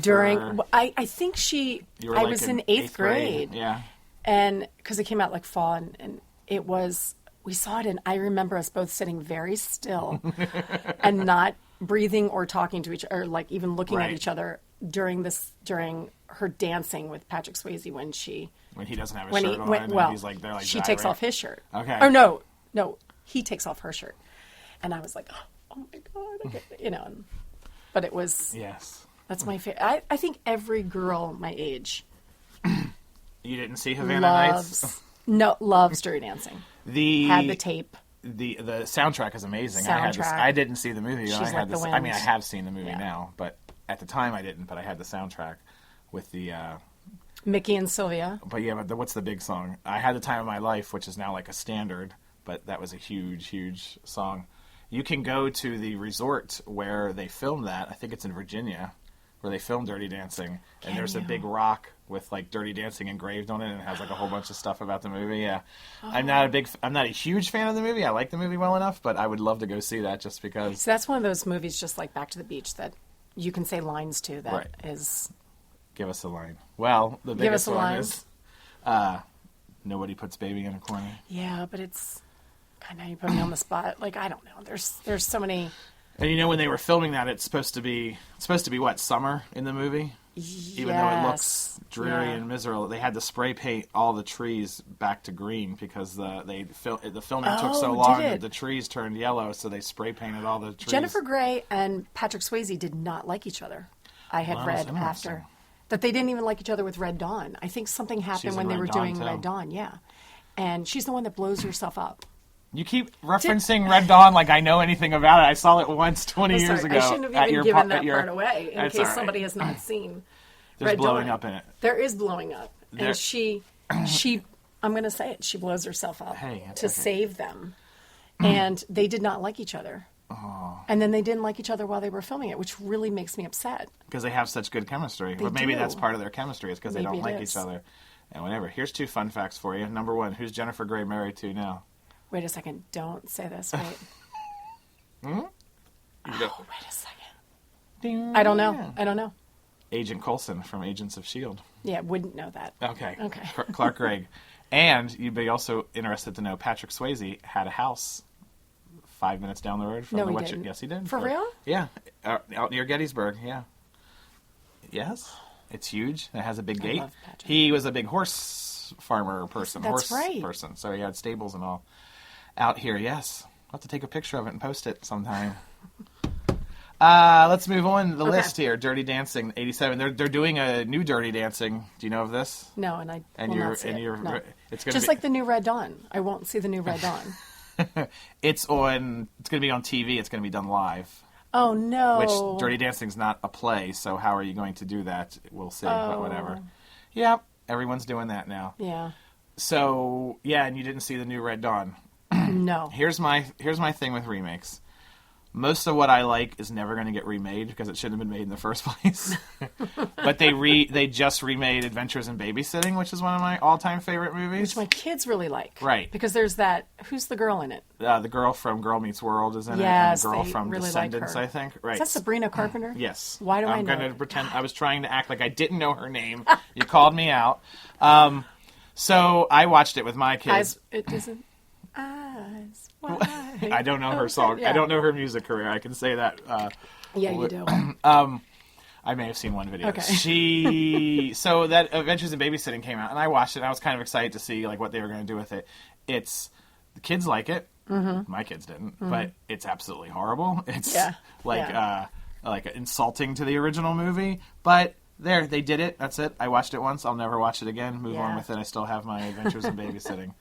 think I was in 8th grade. Yeah. And because it came out like fall, and it was we saw it, and I remember us both sitting very still and not breathing or talking to each other, or like even looking at each other during her dancing with Patrick Swayze when he doesn't have a shirt on, and he's like, they're like, she takes off his shirt. Okay. Or no, he takes off her shirt, and I was like, oh my God, but it was That's my favorite. I think every girl my age. You didn't see Havana Nights? No, loves Dirty Dancing. Had the tape. The soundtrack is amazing. Soundtrack. I didn't see the movie. She's like the wind. I mean, I have seen the movie now, but at the time I didn't. But I had the soundtrack with the Mickey and Sylvia. But what's the big song? I Had the Time of My Life, which is now like a standard, but that was a huge, huge song. You can go to the resort where they filmed that. I think it's in Virginia, where they filmed Dirty Dancing, and there's a big rock with like Dirty Dancing engraved on it, and it has like a whole bunch of stuff about the movie. Yeah, I'm not a huge fan of the movie. I like the movie well enough, but I would love to go see that just because. So that's one of those movies, just like Back to the Beach, that you can say lines to. That is. Give us a line. Well, the biggest one is, nobody puts baby in a corner. Yeah, but it's. I know you put me on the spot. Like, I don't know. There's so many. And when they were filming that, it's supposed to be what, summer in the movie? Yes. Even though it looks dreary and miserable, they had to spray paint all the trees back to green because the filming took so long that the trees turned yellow, so they spray painted all the trees. Jennifer Grey and Patrick Swayze did not like each other. I had read after that they didn't even like each other with Red Dawn. I think something happened when they were doing Red Dawn, and she's the one that blows herself up. You keep referencing Red Dawn like I know anything about it. I saw it once 20 years ago. I shouldn't have even given that part away in case somebody has not seen There's Red blowing Dawn. Up in it. There is blowing up. And she, I'm going to say it, she blows herself up to save them. And they did not like each other. Oh. And then they didn't like each other while they were filming it, which really makes me upset. Because they have such good chemistry. But maybe that's part of their chemistry is because they don't like each other. And whatever. Here's 2 fun facts for you. Number 1, who's Jennifer Grey married to now? Wait a second. Don't say this. Wait. Hmm? Oh, wait a second. I don't know. Agent Coulson from Agents of S.H.I.E.L.D. Yeah, wouldn't know that. Okay. Clark Gregg. And you'd be also interested to know Patrick Swayze had a house 5 minutes down the road from he didn't. Yes, he did. For real? Yeah. Out near Gettysburg, yeah. Yes. It's huge. It has a big gate. He was a big horse farmer person. That's right. Person. So he had stables and all. Out here, yes. I'll have to take a picture of it and post it sometime. Let's move on the list here. Dirty Dancing, 87. They're doing a new Dirty Dancing. Do you know of this? No, and I will not see it. No. It's gonna just like the new Red Dawn. I won't see the new Red Dawn. It's going to be on TV. It's going to be done live. Oh, no. Which Dirty Dancing's not a play, so how are you going to do that? We'll see, but whatever. Yeah, everyone's doing that now. Yeah. So, and you didn't see the new Red Dawn. No. Here's my thing with remakes. Most of what I like is never going to get remade because it shouldn't have been made in the first place. But they just remade Adventures in Babysitting, which is one of my all-time favorite movies. Which my kids really like. Right. Because there's that, who's the girl in it? The girl from Girl Meets World is in it. Yes, and the girl they from really Descendants, like her. I think. Right. Is that Sabrina Carpenter? Yes. Why do I know? I'm going to pretend I was trying to act like I didn't know her name. You called me out. So I watched it with my kids. It isn't Eyes Wide. I don't know her song. Yeah. I don't know her music career. I can say that. Yeah, you do. I may have seen one video. Okay. So that Adventures in Babysitting came out, and I watched it. And I was kind of excited to see like what they were going to do with it. The kids like it. Mm-hmm. My kids didn't, but it's absolutely horrible. It's like insulting to the original movie, but. They did it. That's it. I watched it once. I'll never watch it again. Move on with it. I still have my Adventures in Babysitting.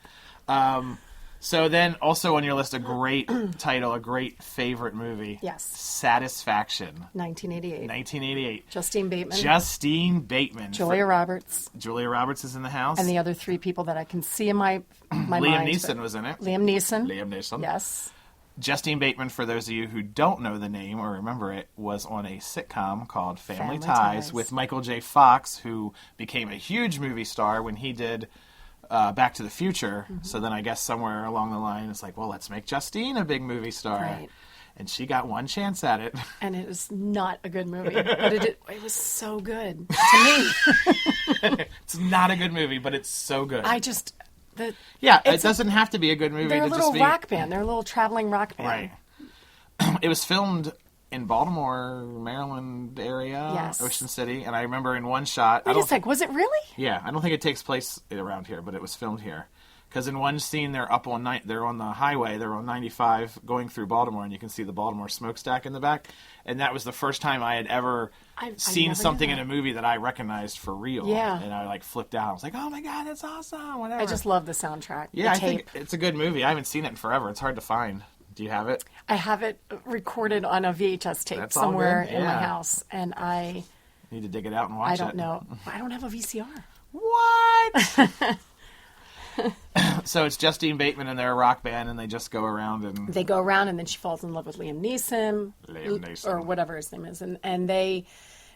So then, also on your list, a great title, a great favorite movie. Yes. Satisfaction. 1988. Justine Bateman. Julia Roberts. Julia Roberts is in the house. And the other 3 people that I can see in my mind. Liam Neeson was in it. Liam Neeson. Yes. Justine Bateman, for those of you who don't know the name or remember it, was on a sitcom called Family Ties with Michael J. Fox, who became a huge movie star when he did Back to the Future. Mm-hmm. So then I guess somewhere along the line, it's like, well, let's make Justine a big movie star. Right. And she got one chance at it. And it was not a good movie, but it was so good to me. It's not a good movie, but it's so good. it doesn't have to be a good movie. They're a to little just be... rock band. They're a little traveling rock band. Right. It was filmed in Baltimore, Maryland area, yes. Ocean City, and I remember in one shot... Wait a sec, was it really? Yeah, I don't think it takes place around here, but it was filmed here. Because in one scene, they're on the highway, they're on 95 going through Baltimore, and you can see the Baltimore smokestack in the back. And that was the first time I had ever seen something in a movie that I recognized for real. Yeah. And I flipped out. I was like, oh my God, that's awesome, whatever. I just love the soundtrack. Yeah, the tape. I think it's a good movie. I haven't seen it in forever. It's hard to find. Do you have it? I have it recorded on a VHS tape somewhere in my house, and I need to dig it out and watch it. I don't know. I don't have a VCR. What? So it's Justine Bateman and they're a rock band, and they just go around and... They go around, and then she falls in love with Liam Neeson. Or whatever his name is. And they...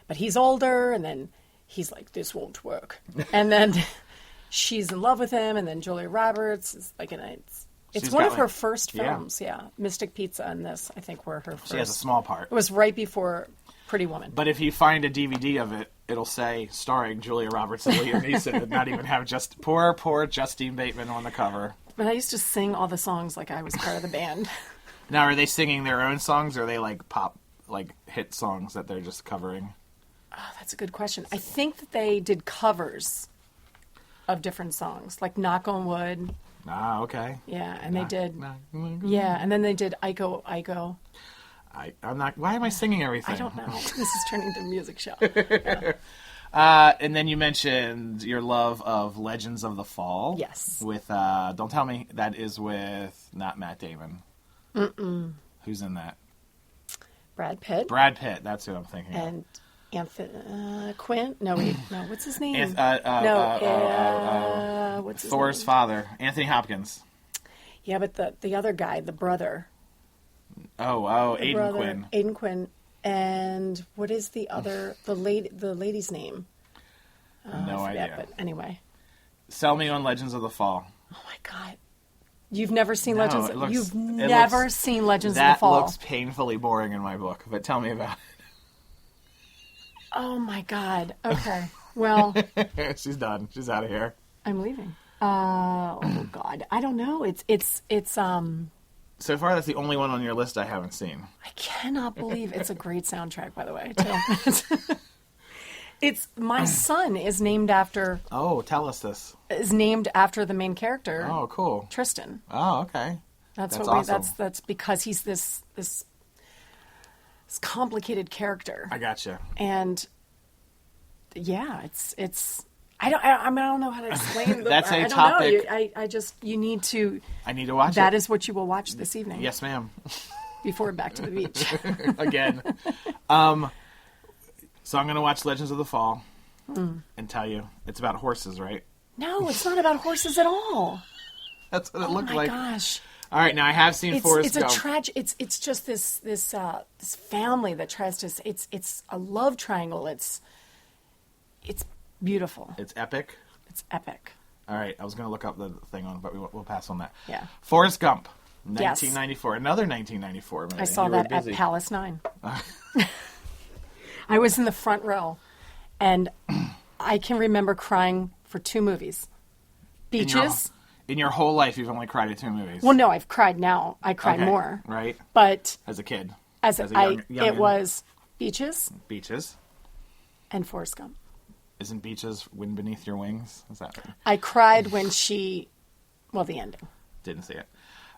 But he's older, and then he's like, this won't work. And then she's in love with him, and then Julia Roberts is like... It's one of her first films, yeah. Mystic Pizza and this, I think, were her first. She has a small part. It was right before Pretty Woman. But if you find a DVD of it, it'll say starring Julia Roberts and Liam Neeson, and not even have just poor Justine Bateman on the cover. But I used to sing all the songs like I was part of the band. Now, are they singing their own songs, or are they like pop, like hit songs that they're just covering? Oh, that's a good question. I think that they did covers of different songs, like Knock on Wood. Ah, okay. Yeah, and they did. Yeah, and then they did Iko Iko. I'm not. Why am I singing everything? I don't know. This is turning into a music show. Yeah. And then you mentioned your love of Legends of the Fall. Yes. With don't tell me that is with not Matt Damon. Mm-mm. Who's in that? Brad Pitt. Brad Pitt. That's who I'm thinking. And Anthony Quinn. No, wait. No, what's his name? What's his Thor's name? father, Anthony Hopkins. Yeah, but the other guy, the brother. Oh, Aidan Quinn. Aidan Quinn. And what is the other, the lady's name? No idea. But anyway. Sell me on Legends of the Fall. Oh my God. You've never seen Legends? You've never seen Legends of the Fall. That looks painfully boring in my book, but tell me about it. Oh my God. Okay. Well. She's done. She's out of here. I'm leaving. Oh God. I don't know. It's So far, that's the only one on your list I haven't seen. I cannot believe it's a great soundtrack, by the way, too. It's my son is named after. Oh, tell us this. Is named after the main character. Oh, cool. Tristan. Oh, okay. That's awesome. That's because he's this complicated character. I gotcha. And yeah, it's. I don't know how to explain. That's a I don't topic. Know. You need to. I need to watch it. That is what you will watch this evening. Yes, ma'am. Before Back to the Beach. Again. So I'm going to watch Legends of the Fall and tell you. It's about horses, right? No, it's not about horses at all. That's what it looked like. Oh my gosh. All right, now I have seen Forrest Gump. It's just this family that tries to. It's a love triangle. It's beautiful. It's epic. It's epic. All right, I was going to look up the thing on, but we'll pass on that. Yeah. Forrest Gump, 1994. Yes. Another 1994 movie. I saw that at Palace 9. I was in the front row, and I can remember crying for 2 movies. Beaches. In your whole life, you've only cried at 2 movies. Well, no, I've cried now. I cry more. Right. But as a kid. As a young it was Beaches. Beaches. And Forrest Gump. Isn't Beaches Wind Beneath Your Wings? Is that right? I cried when the ending. Didn't see it.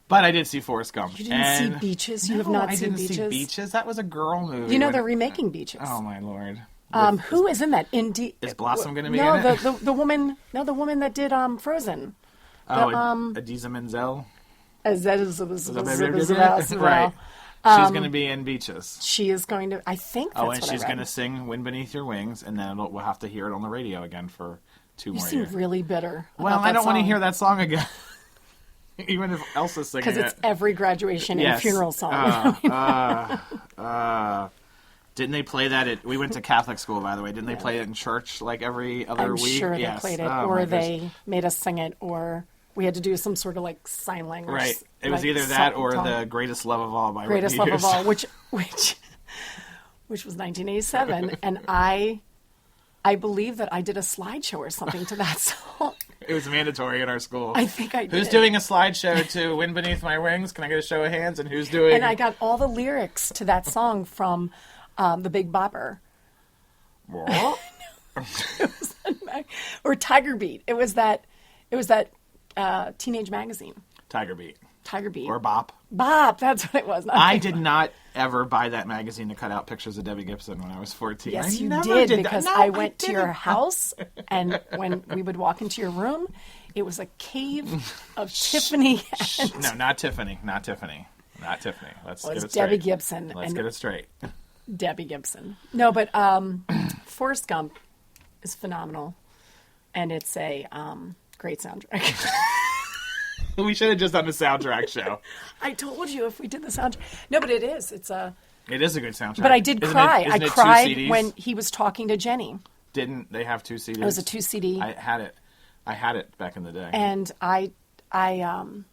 But I did see Forrest Gump. You didn't see Beaches? You have not seen Beaches? I didn't see Beaches. That was a girl movie. You know they're remaking Beaches. Oh, my Lord. Who is in that? Is Blossom going to be in it? No, the woman that did Frozen. Adiza Menzel? Right. She's going to be in Beaches. She is going to, I think that's and she's going to sing Wind Beneath Your Wings, and then we'll have to hear it on the radio again for 2 more years. You seem really bitter. Well, I don't want to hear that song again. Even if Elsa's singing it. Because it's every graduation and funeral song. Didn't they play that we went to Catholic school, by the way. Didn't they play it in church like every other week? I'm sure they played it, or they made us sing it, or we had to do some sort of like sign language. Right. It was either that or The Greatest Love of All by Greatest Whitney Love Houston. of All, which was 1987, and I believe that I did a slideshow or something to that song. It was mandatory in our school. I think I did. Who's doing a slideshow to Wind Beneath My Wings? Can I get a show of hands? And who's doing... And I got all the lyrics to that song from The Big Bopper. What? Or Tiger Beat. It was that teenage magazine. Tiger Beat. Or Bop. Bop, that's what it was. I did not ever buy that magazine to cut out pictures of Debbie Gibson when I was 14. Yes, you did, because I went to your house, and when we would walk into your room, it was a cave of Tiffany. No, not Tiffany. Not Tiffany. Let's get it straight. Debbie Gibson. Let's get it straight. Debbie Gibson. No, but Forrest Gump is phenomenal, and it's a great soundtrack. We should have just done the soundtrack show. I told you if we did the soundtrack. No, but it is. It is a good soundtrack. But I did cry. Isn't it cried 2 CDs? when he was talking to Jenny. Didn't they have 2 CDs? It was a 2 CD. I had it back in the day. And I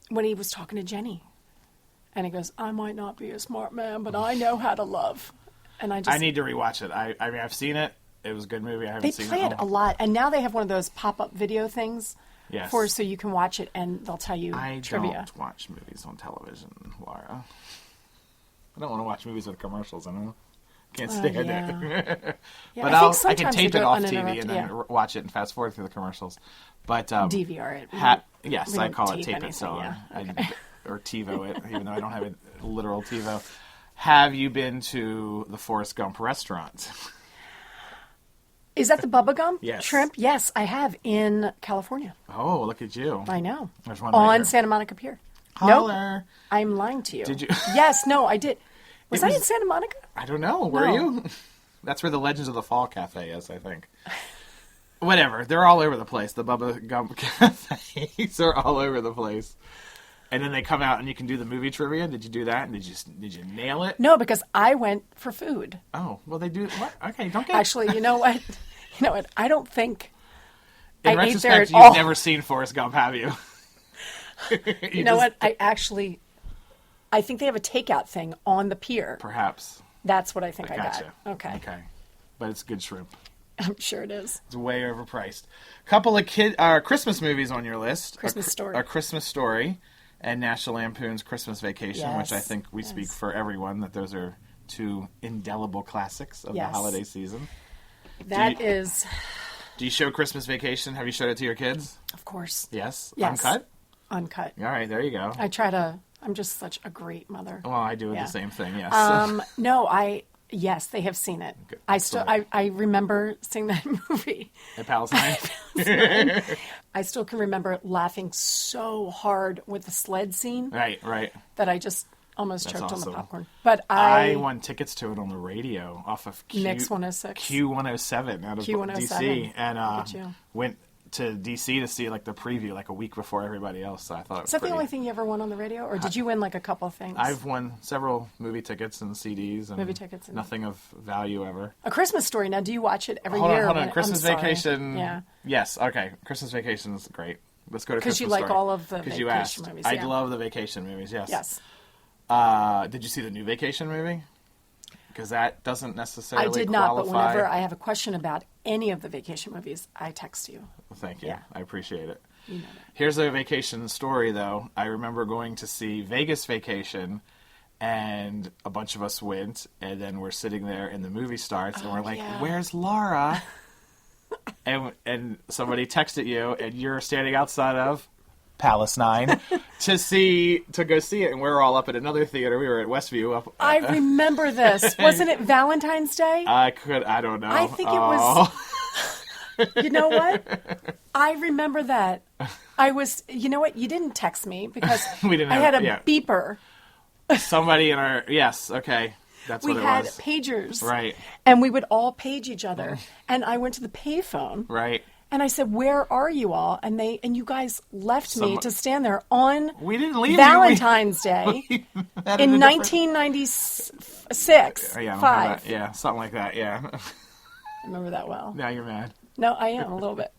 when he was talking to Jenny, and he goes, "I might not be a smart man, but I know how to love." And I need to rewatch it. I mean, I've seen it. It was a good movie. I haven't seen it. They play it a lot, and now they have one of those pop-up video things. Yes. So you can watch it and they'll tell you trivia. I don't watch movies on television, Laura. I don't want to watch movies with commercials. I don't can't stand it. Yeah, but I can tape it off TV and then watch it and fast forward through the commercials. But DVR it. Yes, I call it tape anything, it. So okay. or TiVo it, even though I don't have a literal TiVo. Have you been to the Forrest Gump restaurant? Is that the Bubba Gump yes. shrimp? Yes, I have in California. Oh, look at you. I know. There's one on Santa Monica Pier. Holler. Nope. I'm lying to you. Did you? Yes, no, I did. Was I in Santa Monica? I don't know. Were you? That's where the Legends of the Fall Cafe is, I think. Whatever. They're all over the place. The Bubba Gump cafes are all over the place. And then they come out and you can do the movie trivia. Did you do that? And did you nail it? No, because I went for food. Oh, well, they do. What? Okay, don't get. Actually, you know what? I don't think. In I retrospect, ate there at you've all. never seen Forrest Gump, have you? You know what? I think they have a takeout thing on the pier. Perhaps. That's what I think I gotcha. got. Okay. But it's good shrimp. I'm sure it is. It's way overpriced. Couple of Christmas movies on your list. Christmas Story. A Christmas Story and National Lampoon's Christmas Vacation, yes. which I think we speak for everyone, that those are 2 indelible classics of the holiday season. Do you show Christmas Vacation? Have you showed it to your kids? Of course. Yes? Uncut. All right, there you go. I'm just such a great mother. Well, I do the same thing, yes. Yes, they have seen it. Good. I remember seeing that movie. At Palestine? I still can remember laughing so hard with the sled scene. Right. That I just almost choked awesome. on the popcorn. But I won tickets to it on the radio off of Mix 106. Q107 out of Q107. DC. And went to DC to see like the preview like a week before everybody else. So I thought it was Is that the only thing you ever won on the radio? Or did you win like a couple of things? I've won several movie tickets and CDs. And movie tickets. And nothing of value ever. A Christmas Story. Now, do you watch it every year? Hold on. Christmas Vacation. Yeah. Yes. Okay. Christmas Vacation is great. Let's go to Christmas Story. Because you like all of the vacation you asked. movies. I love the vacation movies, yes. Yes. Did you see the new Vacation movie? Because that doesn't necessarily I did not, qualify. but whenever I have a question about any of the vacation movies, I text you. Well, thank you. Yeah. I appreciate it. You know that. Here's a vacation story, though. I remember going to see Vegas Vacation, and a bunch of us went, and then we're sitting there, and the movie starts, and we're like, where's Laura? and somebody texted you, and you're standing outside of Palestine to go see it, and we were all up at another theater. We were at Westview. I remember this. Wasn't it Valentine's Day? I don't know. I think it was. You know what? I remember that. You know what? You didn't text me because I had a beeper. Somebody in our, yes, okay. That's what it was. We had pagers. Right. And we would all page each other. And I went to the payphone. Right. And I said, "Where are you all?" And you guys left me to stand there on we didn't leave Valentine's Day in 1996. Yeah, something like that. Yeah. I remember that well. Now you're mad. No, I am a little bit.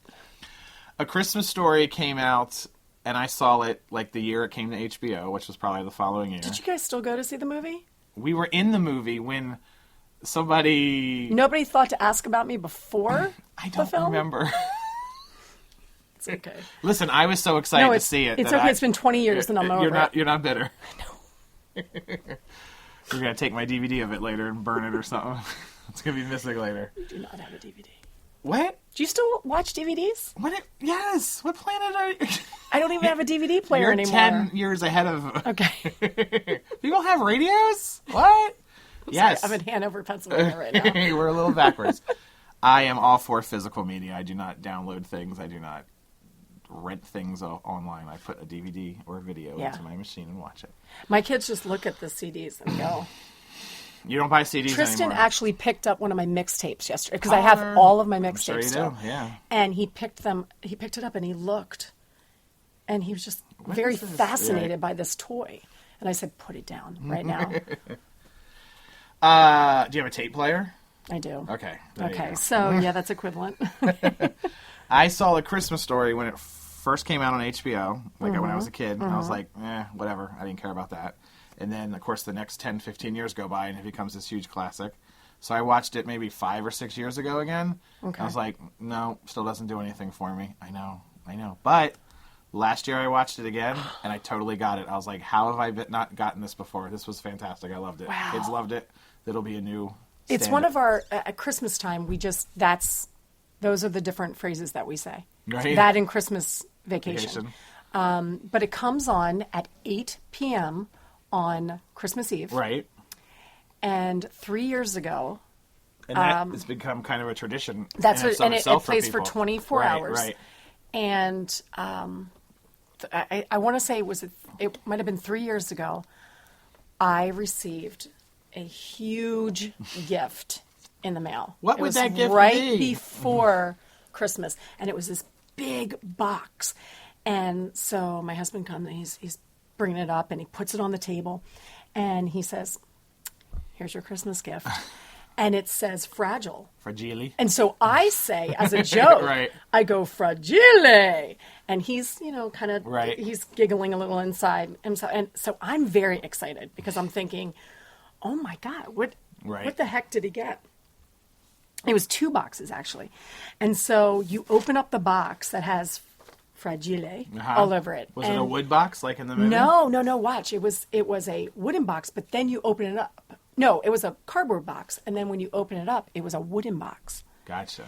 A Christmas Story came out, and I saw it like the year it came to HBO, which was probably the following year. Did you guys still go to see the movie? We were in the movie when nobody thought to ask about me before I don't the film? remember. It's okay. Listen, I was so excited to see it. It's okay. It's been 20 years and I'm over it. You're not bitter. No. You're going to take my DVD of it later and burn it or something. It's going to be missing later. You do not have a DVD. What? Do you still watch DVDs? Yes. What planet are you? I don't even have a DVD player anymore. You're 10 years ahead of... Okay. People have radios? What? Yes. Sorry, I'm in Hanover, Pennsylvania right now. We're a little backwards. I am all for physical media. I do not download things. I do not rent things online. I put a DVD or a video into my machine and watch it. My kids just look at the CDs and go... You don't buy CDs Tristan anymore. actually picked up one of my mixtapes yesterday because I have all of my mixtapes still. Yeah. And he picked it up and he looked, and he was just very fascinated by this toy. And I said, "Put it down right now." Do you have a tape player? I do. Okay. Okay. So yeah, that's equivalent. I saw A Christmas Story when it first came out on HBO, when I was a kid. I was like, whatever. I didn't care about that. And then, of course, the next 10, 15 years go by and it becomes this huge classic. So I watched it maybe 5 or 6 years ago again. Okay. I was like, no, still doesn't do anything for me. I know. But last year I watched it again and I totally got it. I was like, how have I not gotten this before? This was fantastic. I loved it. Wow. Kids loved it. It'll be a new It's standard. one of our, at Christmas time, those are the different phrases that we say. Right. That and Christmas vacation. But it comes on at 8 p.m. on Christmas Eve. Right. And 3 years ago... And that has become kind of a tradition. And it plays for 24 hours. Right. And I want to say it might have been 3 years ago, I received a huge gift in the mail. What would that gift be? Right before Christmas. And it was this big box. And so my husband comes and he's bringing it up and he puts it on the table and he says, "Here's your Christmas gift." And it says fragile. Fragile. And so I say, as a joke, right. I go, "Fragile." And he's, kind of, right. He's giggling a little inside. And so I'm very excited because I'm thinking, oh my God, what the heck did he get? It was 2 boxes, actually. And so you open up the box that has Fragile all over it. Was it a wood box like in the movie? No. Watch. It was a wooden box, but then you open it up. No, it was a cardboard box. And then when you open it up, it was a wooden box. Gotcha.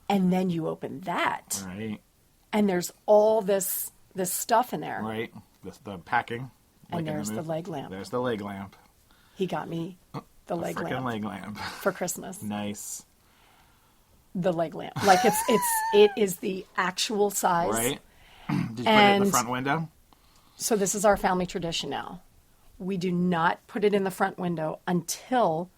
And then you open that. Right. And there's all this stuff in there. Right. The packing. And there's the leg lamp. There's the leg lamp. He got me the leg lamp. Leg lamp. For Christmas. Nice. The leg lamp. Like it is the actual size. Right. Did you put it in the front window? So this is our family tradition now. We do not put it in the front window until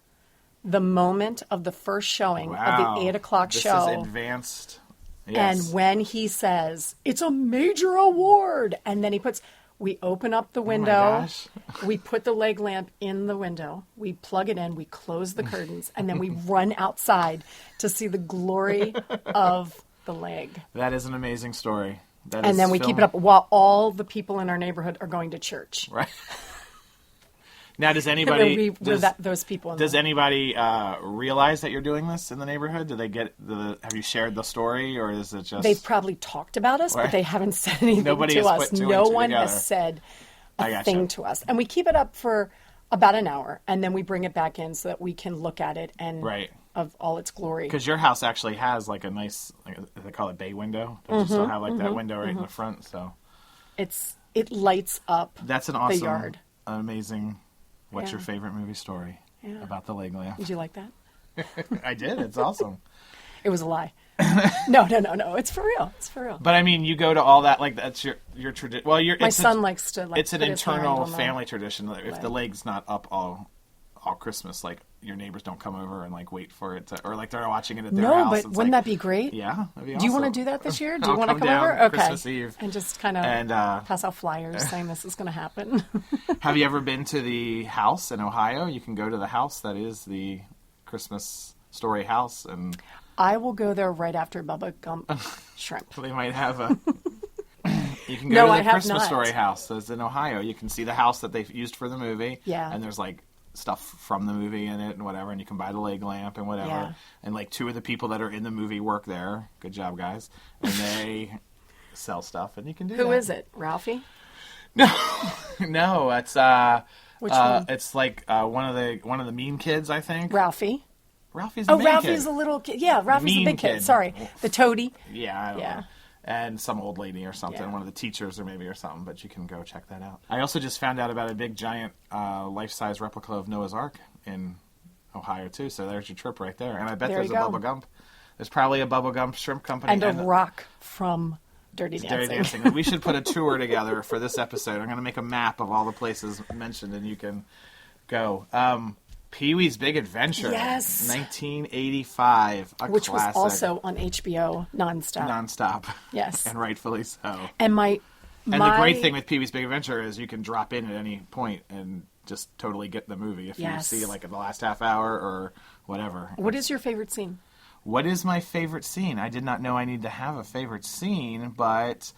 the moment of the first showing of the 8 o'clock show. This is advanced. Yes. And when he says, "It's a major award," and then we open up the window, oh my gosh. We put the leg lamp in the window, we plug it in, we close the curtains, and then we run outside to see the glory of the leg. That is an amazing story. And then we keep it up while all the people in our neighborhood are going to church. Right. Now, does anybody those people? Does anybody realize that you're doing this in the neighborhood? Do they get have you shared the story, or is it just they've probably talked about us, but they haven't said anything to us. No one has said a thing to us, and we keep it up for about an hour, and then we bring it back in so that we can look at it and of all its glory. Because your house actually has like a nice, they call it bay window. Don't you still have like that window right in the front? So it lights up. That's an awesome, the yard. Amazing. What's your favorite movie story about the leg lamp? Did you like that? I did. It's awesome. It was a lie. No. It's for real. It's for real. But I mean, you go to all that, like that's your tradition. Well, my son likes to. It's an internal family tradition. If the leg's not up all Christmas, like your neighbors don't come over and like wait for it to, or like they're watching it at their house. No, but wouldn't that be great? Yeah, that'd be awesome. Do you want to do that this year? Do you want to come over? Okay. Christmas Eve and just kind of pass out flyers saying this is going to happen. Have you ever been to the house in Ohio? You can go to the house that is the Christmas Story house, and I will go there right after Bubba Gump shrimp. They might have a. You can go to the Christmas Story house that's in Ohio. You can see the house that they've used for the movie. Yeah, and there's like stuff from the movie in it and whatever, and you can buy the leg lamp and whatever. And like 2 of the people that are in the movie work there. Good job, guys. And sell stuff, and you can do Who that. is it? Ralphie? No, no, it's Which one? it's like one of the mean kids, I think. Ralphie. Ralphie's the main Ralphie's kid. a little kid. Yeah, Ralphie's the mean big kid. kid. Sorry. The toady. Yeah, I don't Yeah. know. And some old lady or something, Yeah. one of the teachers or maybe or something, but you can go check that out. I also just found out about a big giant life-size replica of Noah's Ark in Ohio too, so there's your trip right there. And I bet There there's a you go. Bubba Gump. There's probably a Bubba Gump shrimp company. And a rock from Dirty Dancing. Dirty Dancing. We should put a tour together for this episode. I'm going to make a map of all the places mentioned, and you can go. Pee-wee's Big Adventure. Yes. 1985. Which classic. was also on HBO nonstop. Nonstop. Yes. And rightfully so. And the great thing with Pee-wee's Big Adventure is you can drop in at any point and just totally get the movie if Yes. you see like the last half hour or whatever. What is your favorite scene? What is my favorite scene? I did not know I need to have a favorite scene, but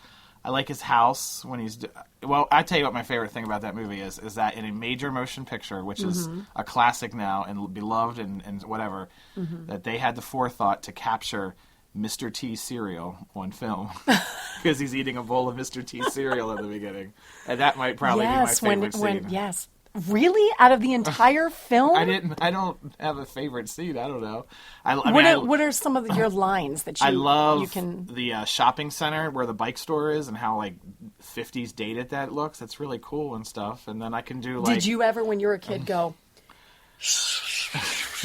I like his house when he's... Well, I tell you what my favorite thing about that movie is that in a major motion picture, which is a classic now and beloved and whatever, that they had the forethought to capture Mr. T cereal on film because he's eating a bowl of Mr. T cereal at the beginning. And that might probably be my favorite scene. Yes. Really? Out of the entire film? I don't have a favorite scene. I don't know. What are some of your lines that you I love you can... the shopping center where the bike store is and how like 50s dated that looks. That's really cool and stuff. And then I can do like... Did you ever, when you were a kid, go...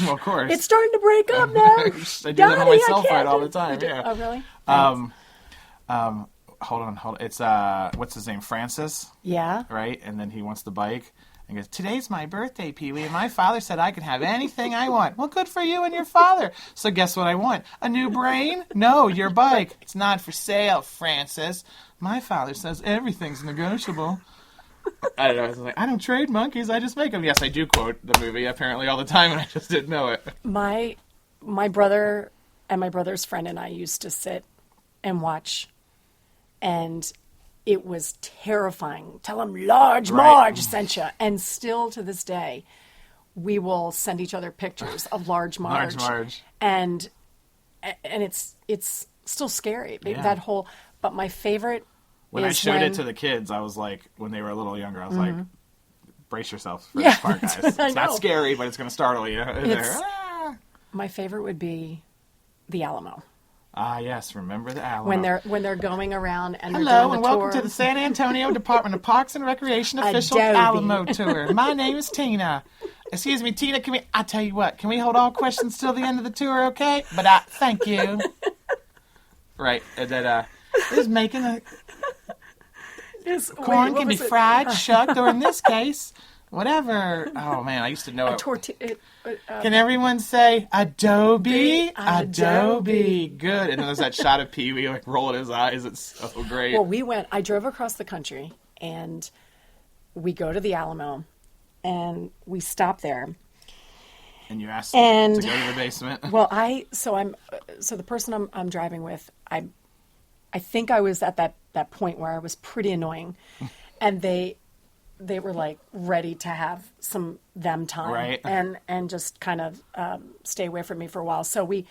Well, of course. It's starting to break up now. I do that on my cell I phone can't all do- the time. You do? Yeah. Oh, really? Hold on. It's what's his name? Francis, Yeah. right? And then he wants the bike. And goes, today's my birthday, Pee-wee, and my father said I could have anything I want. Well, good for you and your father. So guess what I want? A new brain? No, your bike. It's not for sale, Francis. My father says everything's negotiable. I don't know. I was like, I don't trade monkeys. I just make them. Yes, I do quote the movie apparently all the time, and I just didn't know it. My brother and my brother's friend and I used to sit and watch, and it was terrifying. Tell him Large Marge sent you. And still to this day, we will send each other pictures of Large Marge. Large Marge. And it's still scary. Yeah. That whole... But my favorite When is I showed when, it to the kids, I was like, when they were a little younger, I was like, brace yourselves for Yeah, this part, guys. that's what I It's not know. scary, but it's going to startle you. And It's- they're, "Ah." My favorite would be the Alamo. Ah, yes, remember the Alamo. When they're going around and they're Hello, doing and the welcome tour. to the San Antonio Department of Parks and Recreation official Adobe. Alamo tour. My name is Tina. Excuse me, Tina, I tell you what, can we hold all questions till the end of the tour, okay? But thank you. Right, and then, is making a... Corn can be fried, shucked, or in this case, whatever. Oh, man, I used to know it. Can everyone say Adobe? Adobe. Good. And then there's that shot of Pee-wee like rolling his eyes. It's so great. Well, I drove across the country, and we go to the Alamo, and we stop there. And you asked And- to go to the basement. Well, so the person I'm driving with, I think I was at that point where I was pretty annoying, and they were like ready to have some them time, Right. and just kind of stay away from me for a while. So we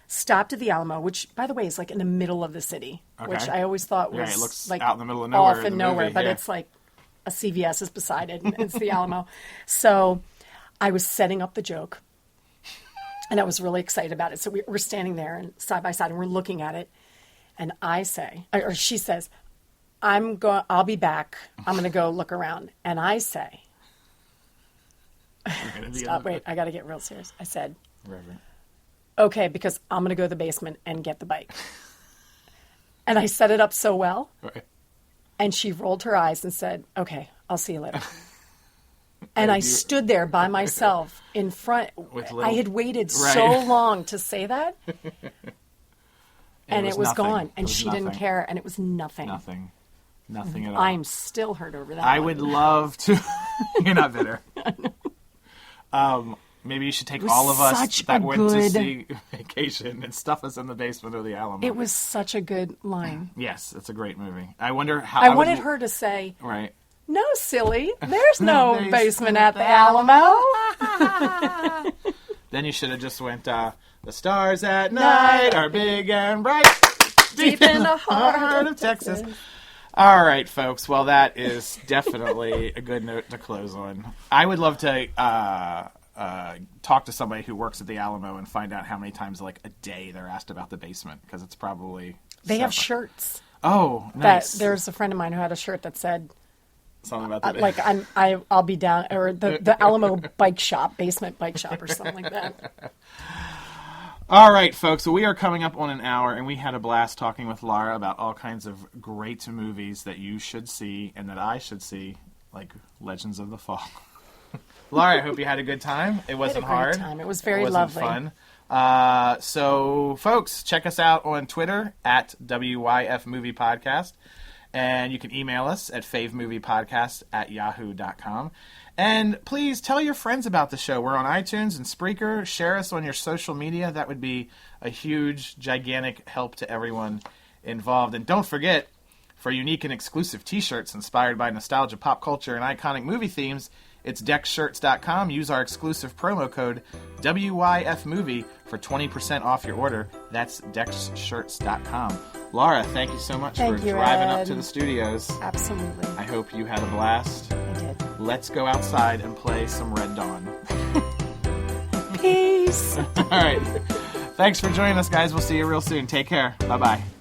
stopped at the Alamo, which by the way is like in the middle of the city, Okay. which I always thought was it looks like out in the middle of nowhere off in in the nowhere, movie, but yeah. it's like a CVS is beside it, and it's the Alamo. So I was setting up the joke. And I was really excited about it. So we're standing there and side by side, and we're looking at it. And I say, or she says, I'll be back. I'm going to go look around. And I say, stop, wait, I got to get real serious. I said, Reverend. okay, because I'm going to go to the basement and get the bike. And I set it up so well. Right. And she rolled her eyes and said, okay, I'll see you later. And I stood there by myself in front. I had waited so long to say that. And it was nothing. gone. And she didn't nothing. care. And it was nothing. Nothing at all. I'm still hurt over that. I one. would love to. You're not bitter. Maybe you should take all of us such that a went to good- see Vacation and stuff us in the basement of the Alamo. It was such a good line. Yes, it's a great movie. I wonder how. I wanted her to say, Right. no, silly. There's no basement basement at the Alamo. Then you should have just went, the stars at night are big and bright. deep in the heart of Texas. All right, folks. Well, that is definitely a good note to close on. I would love to talk to somebody who works at the Alamo and find out how many times, like, a day they're asked about the basement, because it's probably... They have shirts. Oh, nice. There's a friend of mine who had a shirt that said... Something about that. Like, I'll be down... Or the Alamo bike shop, basement bike shop, or something like that. All right, folks, so we are coming up on an hour, and we had a blast talking with Laura about all kinds of great movies that you should see and that I should see, like Legends of the Fall. Laura, I hope you had a good time. It wasn't hard. Time. It was very lovely. Fun. So, folks, check us out on Twitter at WYF Movie Podcast, and you can email us at favemoviepodcast@yahoo.com. And please tell your friends about the show. We're on iTunes and Spreaker. Share us on your social media. That would be a huge, gigantic help to everyone involved. And don't forget, for unique and exclusive t-shirts inspired by nostalgia, pop culture, and iconic movie themes, it's DexShirts.com. Use our exclusive promo code WYFMovie for 20% off your order. That's DexShirts.com. Laura, thank you so much for driving up to the studios. Absolutely. I hope you had a blast. I did. Let's go outside and play some Red Dawn. Peace. All right. Thanks for joining us, guys. We'll see you real soon. Take care. Bye-bye.